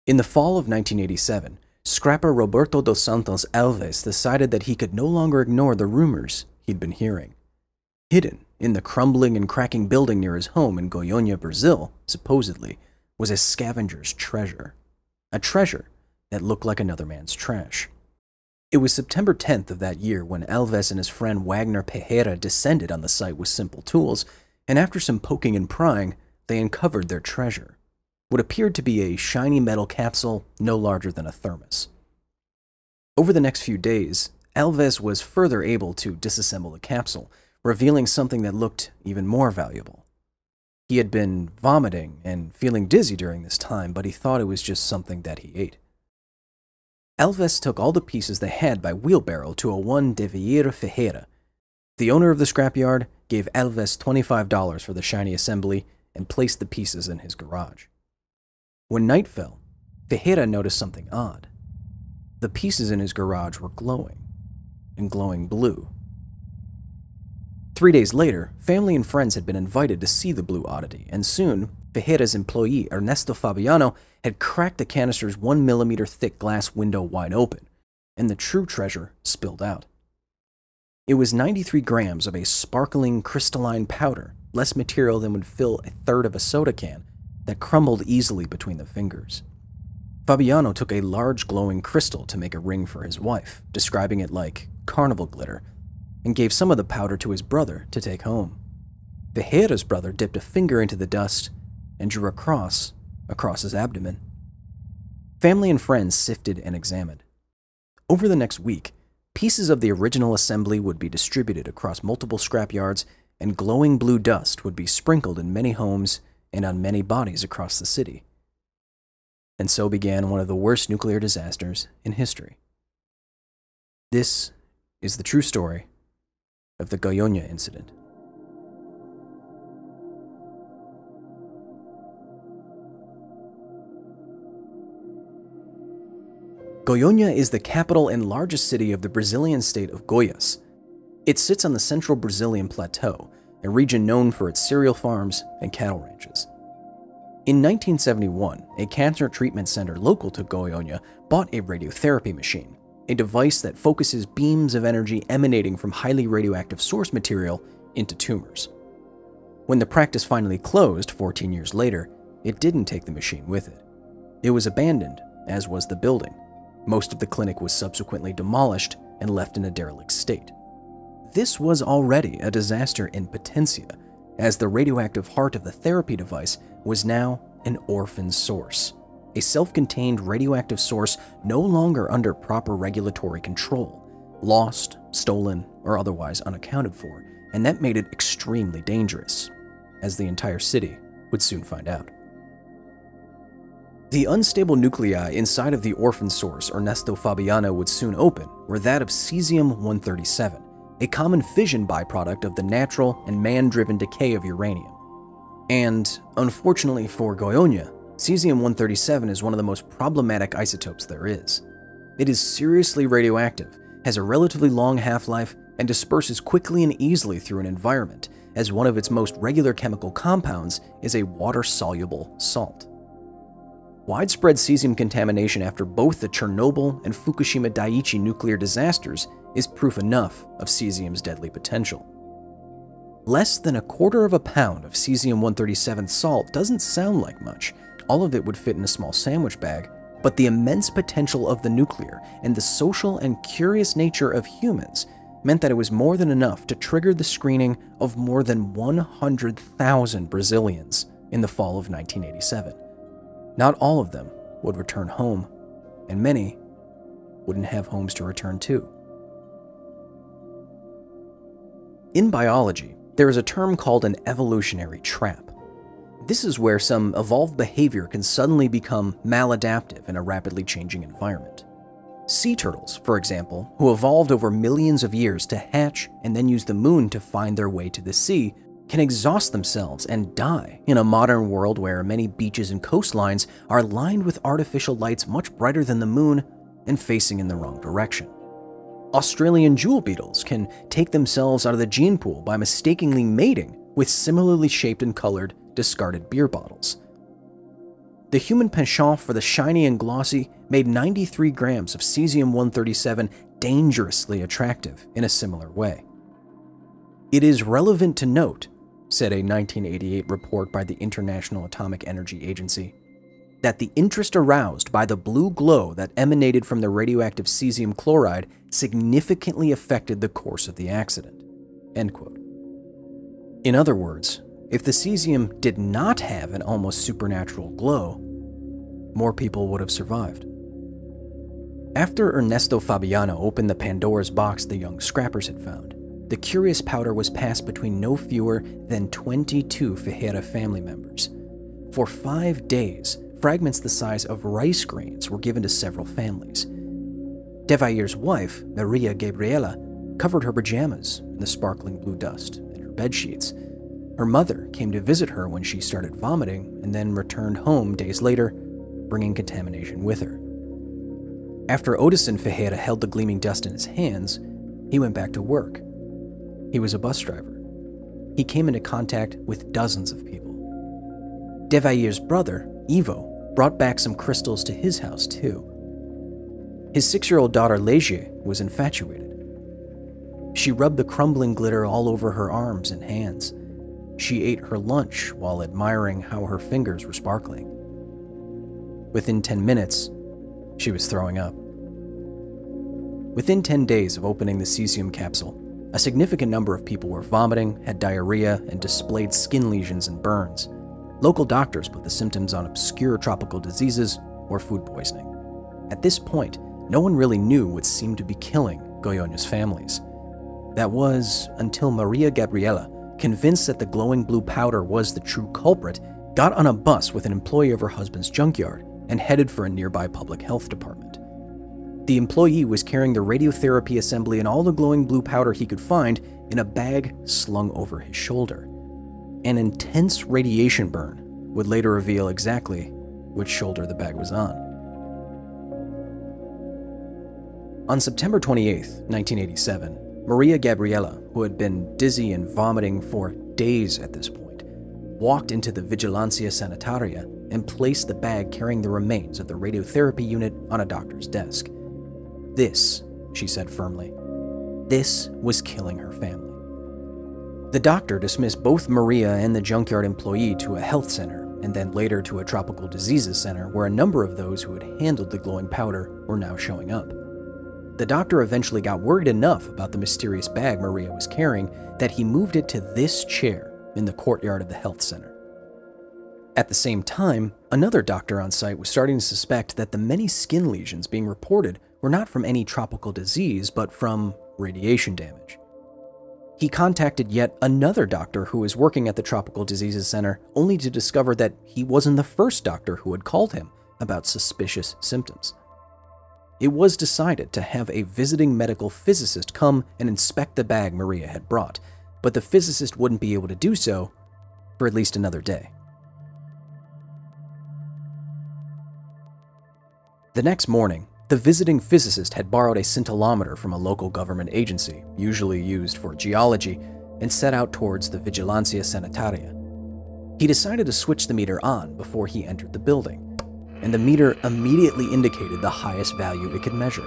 In the fall of 1987, scrapper Roberto dos Santos Alves decided that he could no longer ignore the rumors he'd been hearing. Hidden in the crumbling and cracking building near his home in Goiânia, Brazil, supposedly, was a scavenger's treasure. A treasure that looked like another man's trash. It was September 10th of that year when Alves and his friend Wagner Pereira descended on the site with simple tools, and after some poking and prying, they uncovered their treasure. What appeared to be a shiny metal capsule no larger than a thermos. Over the next few days, Alves was further able to disassemble the capsule, revealing something that looked even more valuable. He had been vomiting and feeling dizzy during this time, but he thought it was just something that he ate. Alves took all the pieces they had by wheelbarrow to a one de Vieira Ferreira. The owner of the scrapyard gave Alves $25 for the shiny assembly and placed the pieces in his garage. When night fell, Ferreira noticed something odd. The pieces in his garage were glowing, and glowing blue. 3 days later, family and friends had been invited to see the blue oddity, and soon, Ferreira's employee, Ernesto Fabiano, had cracked the canister's 1mm thick glass window wide open, and the true treasure spilled out. It was 93 grams of a sparkling crystalline powder, less material than would fill a third of a soda can, that crumbled easily between the fingers. Fabiano took a large glowing crystal to make a ring for his wife, describing it like carnival glitter, and gave some of the powder to his brother to take home. Ferreira's brother dipped a finger into the dust and drew a cross across his abdomen. Family and friends sifted and examined. Over the next week, pieces of the original assembly would be distributed across multiple scrapyards, and glowing blue dust would be sprinkled in many homes and on many bodies across the city. And so began one of the worst nuclear disasters in history. This is the true story of the Goiânia Incident. Goiânia is the capital and largest city of the Brazilian state of Goiás. It sits on the central Brazilian plateau, a region known for its cereal farms and cattle ranches. In 1971, a cancer treatment center local to Goiânia bought a radiotherapy machine, a device that focuses beams of energy emanating from highly radioactive source material into tumors. When the practice finally closed 14 years later, it didn't take the machine with it. It was abandoned, as was the building. Most of the clinic was subsequently demolished and left in a derelict state. This was already a disaster in potentia, as the radioactive heart of the therapy device was now an orphan source, a self-contained radioactive source no longer under proper regulatory control, lost, stolen, or otherwise unaccounted for, and that made it extremely dangerous, as the entire city would soon find out. The unstable nuclei inside of the orphan source Ernesto Fabiano would soon open were that of caesium-137, a common fission byproduct of the natural and man-driven decay of uranium. And, unfortunately for Goiânia, caesium-137 is one of the most problematic isotopes there is. It is seriously radioactive, has a relatively long half-life, and disperses quickly and easily through an environment, as one of its most regular chemical compounds is a water-soluble salt. Widespread cesium contamination after both the Chernobyl and Fukushima Daiichi nuclear disasters is proof enough of cesium's deadly potential. Less than 1/4 pound of caesium-137 salt doesn't sound like much. All of it would fit in a small sandwich bag, but the immense potential of the nuclear and the social and curious nature of humans meant that it was more than enough to trigger the screening of more than 100,000 Brazilians in the fall of 1987. Not all of them would return home, and many wouldn't have homes to return to. In biology, there is a term called an evolutionary trap. This is where some evolved behavior can suddenly become maladaptive in a rapidly changing environment. Sea turtles, for example, who evolved over millions of years to hatch and then use the moon to find their way to the sea, can exhaust themselves and die in a modern world where many beaches and coastlines are lined with artificial lights much brighter than the moon and facing in the wrong direction. Australian jewel beetles can take themselves out of the gene pool by mistakenly mating with similarly shaped and colored discarded beer bottles. The human penchant for the shiny and glossy made 93 grams of caesium-137 dangerously attractive in a similar way. It is relevant to note, said a 1988 report by the International Atomic Energy Agency, that the interest aroused by the blue glow that emanated from the radioactive caesium chloride significantly affected the course of the accident. End quote. In other words, if the caesium did not have an almost supernatural glow, more people would have survived. After Ernesto Fabiano opened the Pandora's box the young scrappers had found, the curious powder was passed between no fewer than 22 Ferreira family members. For 5 days, fragments the size of rice grains were given to several families. Devair's wife, Maria Gabriela, covered her pajamas in the sparkling blue dust and her bedsheets. Her mother came to visit her when she started vomiting and then returned home days later, bringing contamination with her. After Odison Ferreira held the gleaming dust in his hands, he went back to work. He was a bus driver. He came into contact with dozens of people. Devair's brother, Ivo, brought back some crystals to his house too. His 6-year-old daughter Legia was infatuated. She rubbed the crumbling glitter all over her arms and hands. She ate her lunch while admiring how her fingers were sparkling. Within 10 minutes, she was throwing up. Within 10 days of opening the caesium capsule, a significant number of people were vomiting, had diarrhea, and displayed skin lesions and burns. Local doctors put the symptoms on obscure tropical diseases or food poisoning. At this point, no one really knew what seemed to be killing Goiânia's families. That was until Maria Gabriela, convinced that the glowing blue powder was the true culprit, got on a bus with an employee of her husband's junkyard and headed for a nearby public health department. The employee was carrying the radiotherapy assembly and all the glowing blue powder he could find in a bag slung over his shoulder. An intense radiation burn would later reveal exactly which shoulder the bag was on. On September 28, 1987, Maria Gabriela, who had been dizzy and vomiting for days at this point, walked into the Vigilancia Sanitaria and placed the bag carrying the remains of the radiotherapy unit on a doctor's desk. This, she said firmly, this was killing her family. The doctor dismissed both Maria and the junkyard employee to a health center, and then later to a tropical diseases center where a number of those who had handled the glowing powder were now showing up. The doctor eventually got worried enough about the mysterious bag Maria was carrying that he moved it to this chair in the courtyard of the health center. At the same time, another doctor on site was starting to suspect that the many skin lesions being reported were not from any tropical disease, but from radiation damage. He contacted yet another doctor who was working at the Tropical Diseases Center, only to discover that he wasn't the first doctor who had called him about suspicious symptoms. It was decided to have a visiting medical physicist come and inspect the bag Maria had brought, but the physicist wouldn't be able to do so for at least another day. The next morning, the visiting physicist had borrowed a scintillometer from a local government agency, usually used for geology, and set out towards the Vigilancia Sanitaria. He decided to switch the meter on before he entered the building, and the meter immediately indicated the highest value it could measure.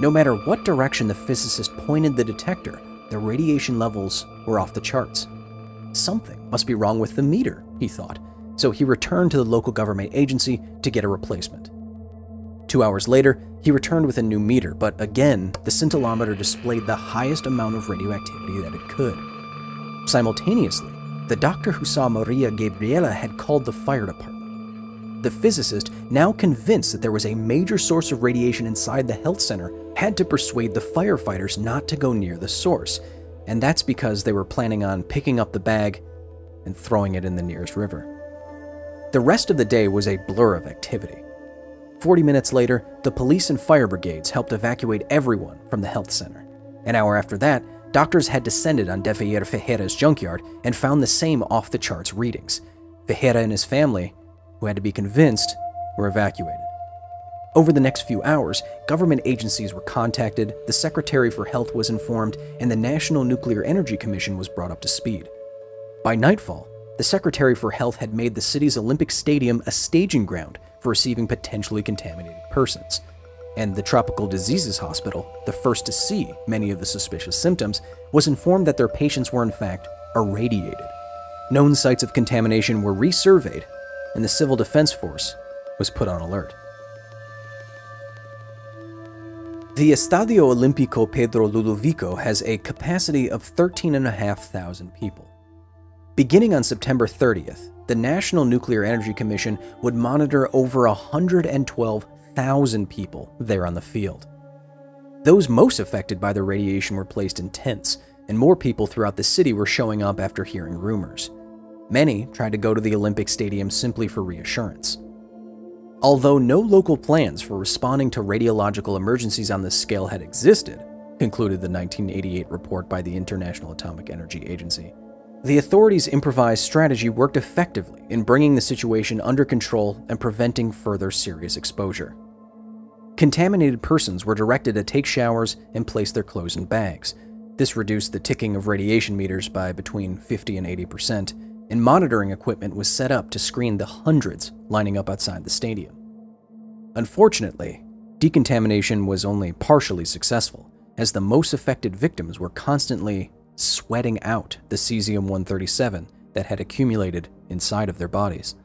No matter what direction the physicist pointed the detector, the radiation levels were off the charts. Something must be wrong with the meter, he thought, so he returned to the local government agency to get a replacement. 2 hours later, he returned with a new meter, but again, the scintillometer displayed the highest amount of radioactivity that it could. Simultaneously, the doctor who saw Maria Gabriela had called the fire department. The physicist, now convinced that there was a major source of radiation inside the health center, had to persuade the firefighters not to go near the source, and that's because they were planning on picking up the bag and throwing it in the nearest river. The rest of the day was a blur of activity. 40 minutes later, the police and fire brigades helped evacuate everyone from the health center. An hour after that, doctors had descended on Devair Ferreira's junkyard and found the same off-the-charts readings. Ferreira and his family, who had to be convinced, were evacuated. Over the next few hours, government agencies were contacted, the Secretary for Health was informed, and the National Nuclear Energy Commission was brought up to speed. By nightfall, the Secretary for Health had made the city's Olympic Stadium a staging ground for receiving potentially contaminated persons. And the Tropical Diseases Hospital, the first to see many of the suspicious symptoms, was informed that their patients were in fact irradiated. Known sites of contamination were resurveyed, and the Civil Defense Force was put on alert. The Estadio Olímpico Pedro Ludovico has a capacity of 13,500 people. Beginning on September 30th, the National Nuclear Energy Commission would monitor over 112,000 people there on the field. Those most affected by the radiation were placed in tents, and more people throughout the city were showing up after hearing rumors. Many tried to go to the Olympic Stadium simply for reassurance. Although no local plans for responding to radiological emergencies on this scale had existed, concluded the 1988 report by the International Atomic Energy Agency, the authorities' improvised strategy worked effectively in bringing the situation under control and preventing further serious exposure. Contaminated persons were directed to take showers and place their clothes in bags. This reduced the ticking of radiation meters by between 50 and 80%, and monitoring equipment was set up to screen the hundreds lining up outside the stadium. Unfortunately, decontamination was only partially successful, as the most affected victims were constantly sweating out the caesium-137 that had accumulated inside of their bodies.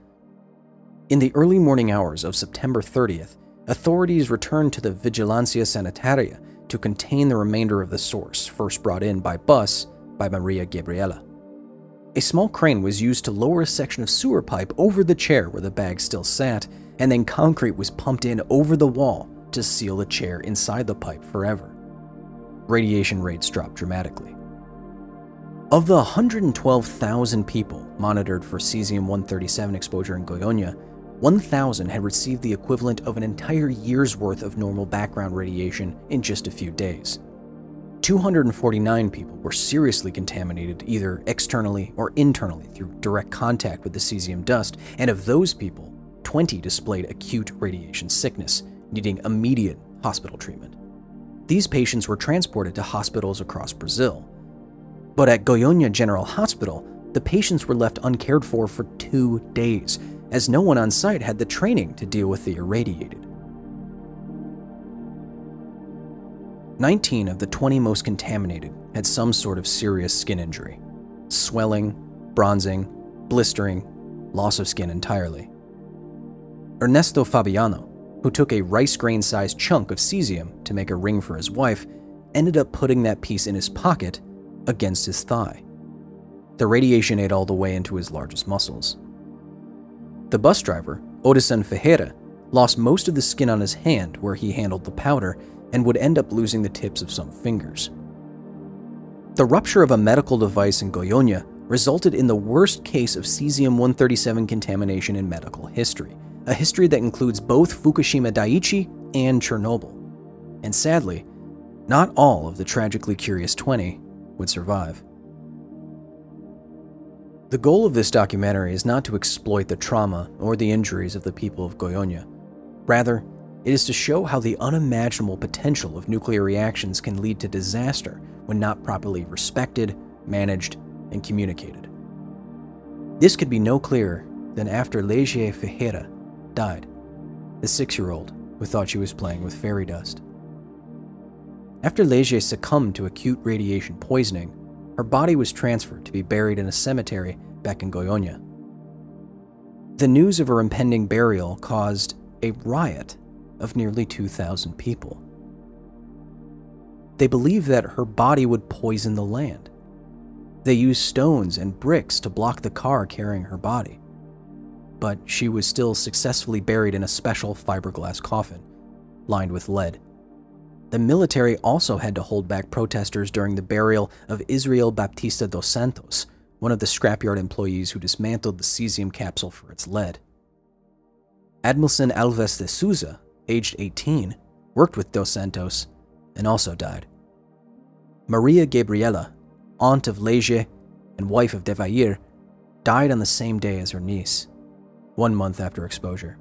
In the early morning hours of September 30th, authorities returned to the Vigilancia Sanitaria to contain the remainder of the source, first brought in by bus by Maria Gabriela. A small crane was used to lower a section of sewer pipe over the chair where the bag still sat, and then concrete was pumped in over the wall to seal the chair inside the pipe forever. Radiation rates dropped dramatically. Of the 112,000 people monitored for caesium-137 exposure in Goiânia, 1,000 had received the equivalent of an entire year's worth of normal background radiation in just a few days. 249 people were seriously contaminated either externally or internally through direct contact with the caesium dust, and of those people, 20 displayed acute radiation sickness, needing immediate hospital treatment. These patients were transported to hospitals across Brazil. But at Goiânia General Hospital, the patients were left uncared for 2 days, as no one on site had the training to deal with the irradiated. 19 of the 20 most contaminated had some sort of serious skin injury: swelling, bronzing, blistering, loss of skin entirely. Ernesto Fabiano, who took a rice grain-sized chunk of caesium to make a ring for his wife, ended up putting that piece in his pocket against his thigh. The radiation ate all the way into his largest muscles. The bus driver, Odisson Ferreira, lost most of the skin on his hand where he handled the powder and would end up losing the tips of some fingers. The rupture of a medical device in Goiânia resulted in the worst case of caesium-137 contamination in medical history, a history that includes both Fukushima Daiichi and Chernobyl. And sadly, not all of the tragically curious 20 would survive. The goal of this documentary is not to exploit the trauma or the injuries of the people of Goiânia. Rather, it is to show how the unimaginable potential of nuclear reactions can lead to disaster when not properly respected, managed, and communicated. This could be no clearer than after Legia Ferreira died, the 6-year-old who thought she was playing with fairy dust. After Legia succumbed to acute radiation poisoning, her body was transferred to be buried in a cemetery back in Goiânia. The news of her impending burial caused a riot of nearly 2,000 people. They believed that her body would poison the land. They used stones and bricks to block the car carrying her body. But she was still successfully buried in a special fiberglass coffin, lined with lead. The military also had to hold back protesters during the burial of Israel Baptista dos Santos, one of the scrapyard employees who dismantled the caesium capsule for its lead. Admilson Alves de Souza, aged 18, worked with Dos Santos and also died. Maria Gabriela, aunt of Legia and wife of Devair, died on the same day as her niece, 1 month after exposure.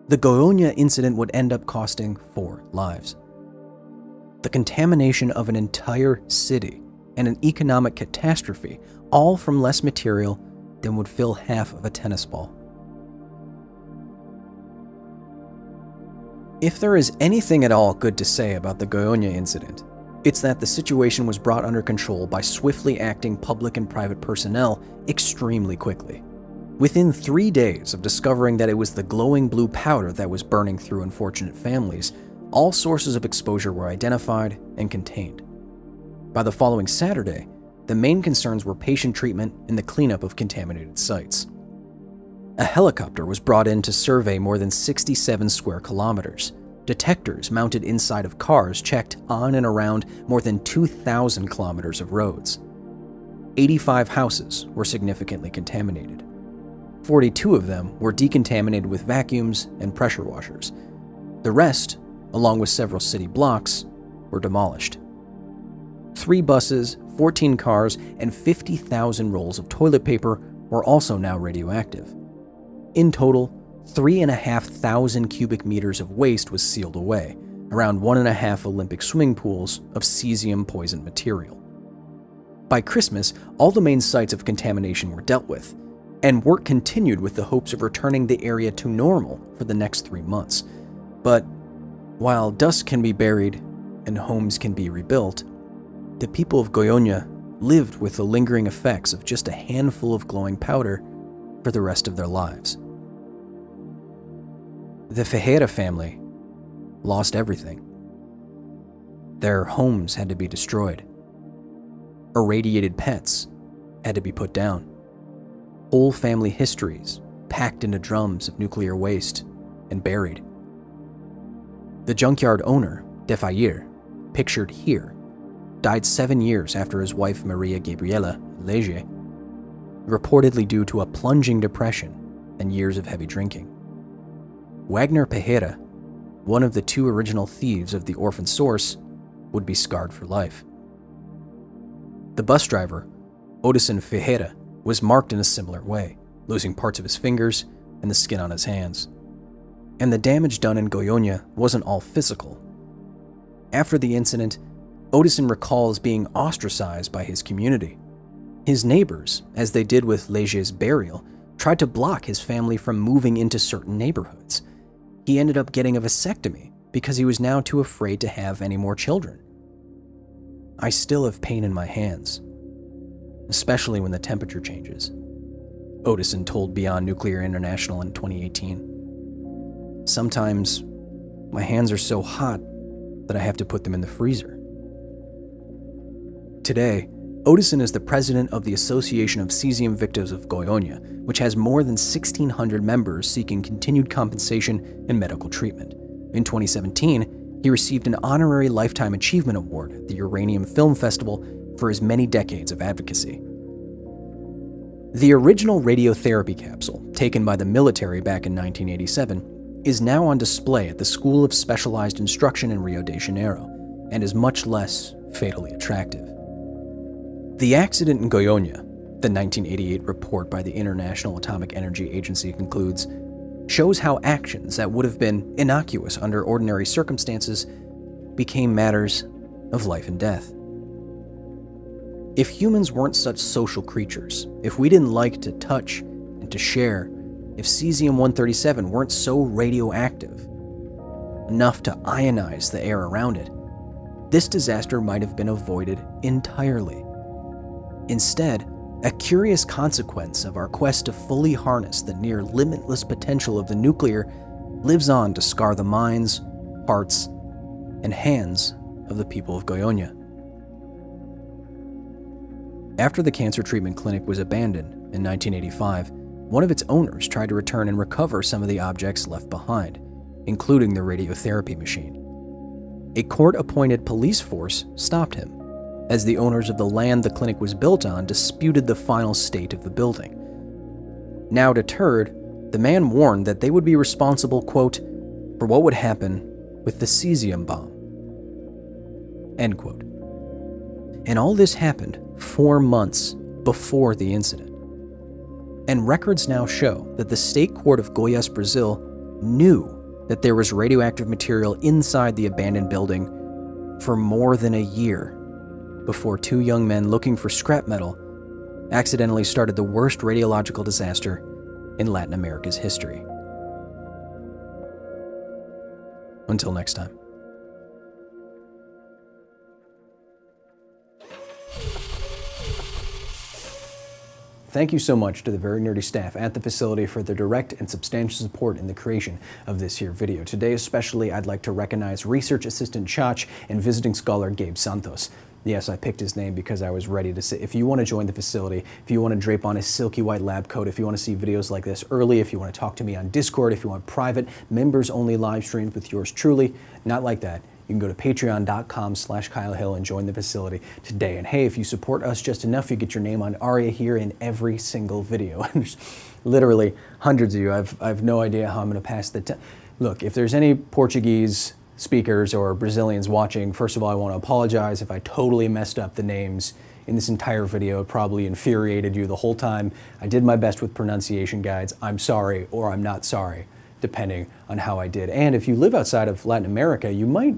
The Goiânia incident would end up costing 4 lives. The contamination of an entire city and an economic catastrophe, all from less material than would fill half of a tennis ball. If there is anything at all good to say about the Goiânia incident, it's that the situation was brought under control by swiftly acting public and private personnel extremely quickly. Within 3 days of discovering that it was the glowing blue powder that was burning through unfortunate families, all sources of exposure were identified and contained. By the following Saturday, the main concerns were patient treatment and the cleanup of contaminated sites. A helicopter was brought in to survey more than 67 square kilometers. Detectors mounted inside of cars checked on and around more than 2,000 kilometers of roads. 85 houses were significantly contaminated. 42 of them were decontaminated with vacuums and pressure washers. The rest, along with several city blocks, were demolished. 3 buses, 14 cars, and 50,000 rolls of toilet paper were also now radioactive. In total, 3,500 cubic meters of waste was sealed away, around 1.5 Olympic swimming pools of cesium-poisoned material. By Christmas, all the main sites of contamination were dealt with, and work continued with the hopes of returning the area to normal for the next 3 months. But while dust can be buried and homes can be rebuilt, the people of Goiânia lived with the lingering effects of just a handful of glowing powder for the rest of their lives. The Ferreira family lost everything. Their homes had to be destroyed. Irradiated pets had to be put down. Whole family histories packed into drums of nuclear waste and buried. The junkyard owner, Defayer, pictured here, died 7 years after his wife Maria Gabriela Leger, reportedly due to a plunging depression and years of heavy drinking. Wagner Pereira, one of the 2 original thieves of the Orphan source, would be scarred for life. The bus driver, Odison Ferreira, was marked in a similar way, losing parts of his fingers and the skin on his hands. And the damage done in Goiânia wasn't all physical. After the incident, Odison recalls being ostracized by his community. His neighbors, as they did with Leger's burial, tried to block his family from moving into certain neighborhoods. He ended up getting a vasectomy because he was now too afraid to have any more children. I still have pain in my hands, especially when the temperature changes, Odison told Beyond Nuclear International in 2018. Sometimes my hands are so hot that I have to put them in the freezer. Today, Odison is the president of the Association of Cesium Victims of Goiânia, which has more than 1,600 members seeking continued compensation and medical treatment. In 2017, he received an honorary Lifetime Achievement Award at the Uranium Film Festival for his many decades of advocacy. The original radiotherapy capsule, taken by the military back in 1987, is now on display at the School of Specialized Instruction in Rio de Janeiro, and is much less fatally attractive. The accident in Goiânia, the 1988 report by the International Atomic Energy Agency concludes, shows how actions that would have been innocuous under ordinary circumstances became matters of life and death. If humans weren't such social creatures, if we didn't like to touch and to share, if cesium-137 weren't so radioactive enough to ionize the air around it, this disaster might have been avoided entirely. Instead, a curious consequence of our quest to fully harness the near limitless potential of the nuclear lives on to scar the minds, hearts, and hands of the people of Goiânia. After the cancer treatment clinic was abandoned in 1985, one of its owners tried to return and recover some of the objects left behind, including the radiotherapy machine. A court-appointed police force stopped him, as the owners of the land the clinic was built on disputed the final state of the building. Now deterred, the man warned that they would be responsible, quote, for what would happen with the cesium bomb, end quote. And all this happened 4 months before the incident. And records now show that the State Court of Goiás, Brazil, knew that there was radioactive material inside the abandoned building for more than a year before two young men looking for scrap metal accidentally started the worst radiological disaster in Latin America's history. Until next time. Thank you so much to the very nerdy staff at the facility for their direct and substantial support in the creation of this here video. Today especially, I'd like to recognize Research Assistant Chach and Visiting Scholar Gabe Santos. Yes, I picked his name because I was ready to say, if you want to join the facility, if you want to drape on a silky white lab coat, if you want to see videos like this early, if you want to talk to me on Discord, if you want private, members-only live streams with yours truly, not like that, you can go to patreon.com/Kyle Hill and join the facility today. And hey, if you support us just enough, you get your name on ARIA here in every single video. And there's literally hundreds of you. I've no idea how I'm going to pass the time. Look, if there's any Portuguese speakers or Brazilians watching, first of all, I want to apologize if I totally messed up the names in this entire video. It probably infuriated you the whole time. I did my best with pronunciation guides. I'm sorry, or I'm not sorry, depending on how I did. And if you live outside of Latin America, you might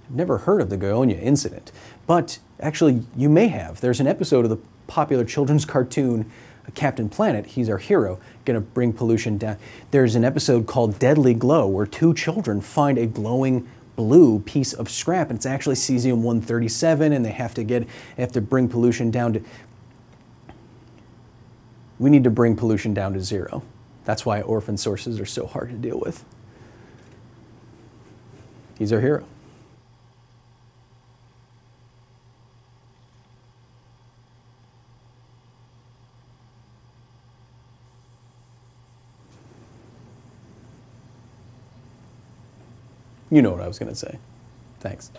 have never heard of the Goiânia Incident, but actually you may have. There's an episode of the popular children's cartoon Captain Planet, he's our hero, gonna bring pollution down. There's an episode called Deadly Glow where two children find a glowing blue piece of scrap, and it's actually caesium-137, and they have to bring pollution down to, we need to bring pollution down to zero. That's why orphan sources are so hard to deal with. He's our hero. You know what I was going to say. Thanks.